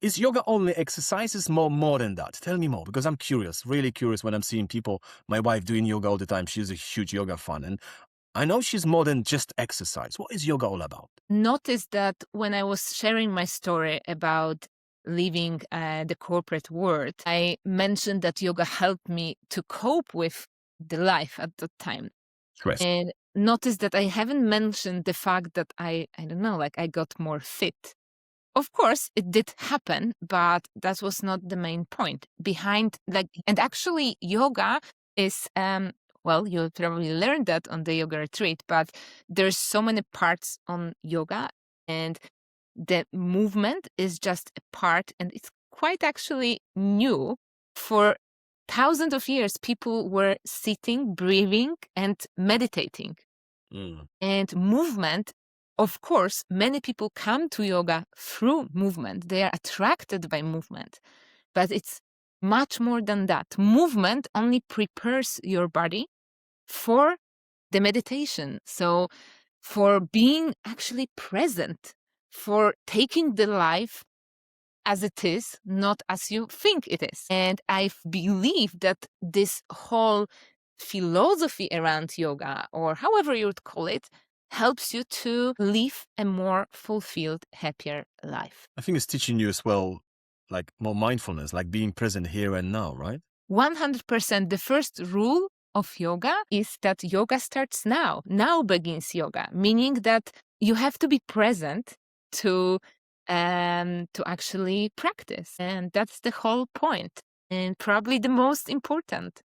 Is yoga only exercises more than that? Tell me more, because I'm curious, really curious when I'm seeing people, my wife doing yoga all the time. She's a huge yoga fan. And I know she's more than just exercise. What is yoga all about? Notice that when I was sharing my story about leaving the corporate world, I mentioned that yoga helped me to cope with the life at that time. Stress. And notice that I haven't mentioned the fact that I don't know, like I got more fit. Of course, it did happen, but that was not the main point behind and actually yoga is well, you probably learned that on the yoga retreat, but there's so many parts on yoga and the movement is just a part and it's quite actually new. For thousands of years people were sitting, breathing and meditating. Mm. And movement, of course, many people come to yoga through movement. They are attracted by movement, but it's much more than that. Movement only prepares your body for the meditation. So, for being actually present, for taking the life as it is, not as you think it is. And I believe that this whole philosophy around yoga, or however you would call it, helps you to live a more fulfilled, happier life. I think it's teaching you as well, like more mindfulness, like being present here and now, right? 100%. The first rule of yoga is that yoga starts now. Now begins yoga, meaning that you have to be present to actually practice. And that's the whole point, and probably the most important.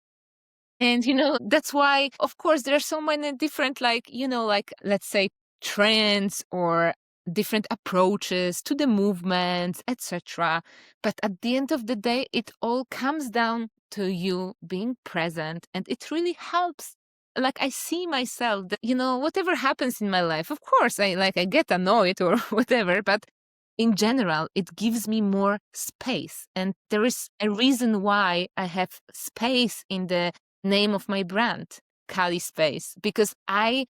And, that's why, of course, there are so many different, let's say, trends or different approaches to the movements, etc. But at the end of the day, it all comes down to you being present. And it really helps. Like I see myself that, whatever happens in my life, of course, I get annoyed or whatever, but in general, it gives me more space. And there is a reason why I have space in the name of my brand, Kali Space, because I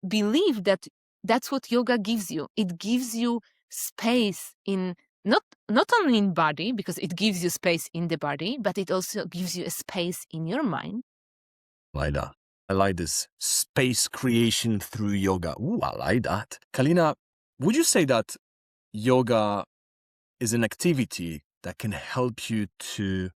believe that that's what yoga gives you. It gives you space in not only in body, because it gives you space in the body, but it also gives you a space in your mind. Like that. I like this space creation through yoga. Ooh, I like that. Kalina, would you say that yoga is an activity that can help you to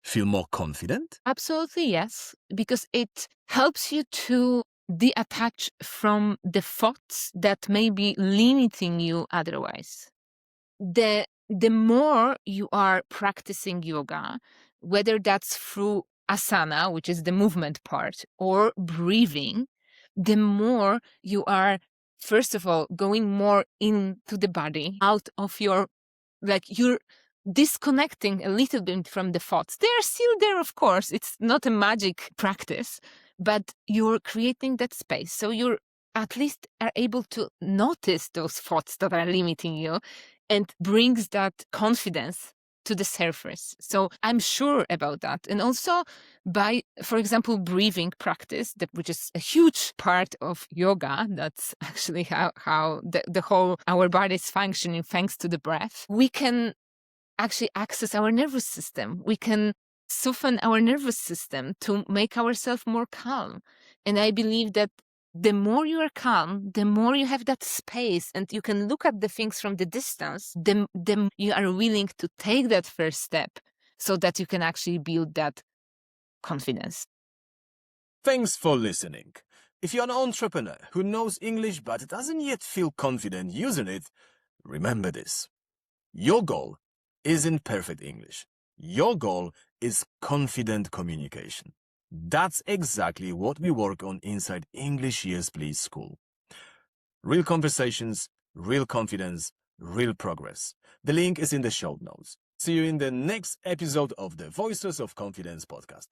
feel more confident? Absolutely, yes, because it helps you to detach from the thoughts that may be limiting you otherwise. The more you are practicing yoga, whether that's through asana, which is the movement part, or breathing, the more you are, first of all, going more into the body, out of your, you're disconnecting a little bit from the thoughts. They're still there, of course. It's not a magic practice, but you're creating that space. So you're at least are able to notice those thoughts that are limiting you and brings that confidence to the surface. So I'm sure about that. And also by, for example, breathing practice, which is a huge part of yoga, that's actually how the whole our body is functioning thanks to the breath, we can actually access our nervous system. We can soften our nervous system to make ourselves more calm. And I believe that the more you are calm, the more you have that space and you can look at the things from the distance, the you are willing to take that first step so that you can actually build that confidence. Thanks for listening. If you're an entrepreneur who knows English but doesn't yet feel confident using it, remember this. Your goal isn't perfect English. Your goal is confident communication. That's exactly what we work on inside English Yes Please School. Real conversations, real confidence, real progress. The link is in the show notes. See you in the next episode of the Voices of Confidence podcast.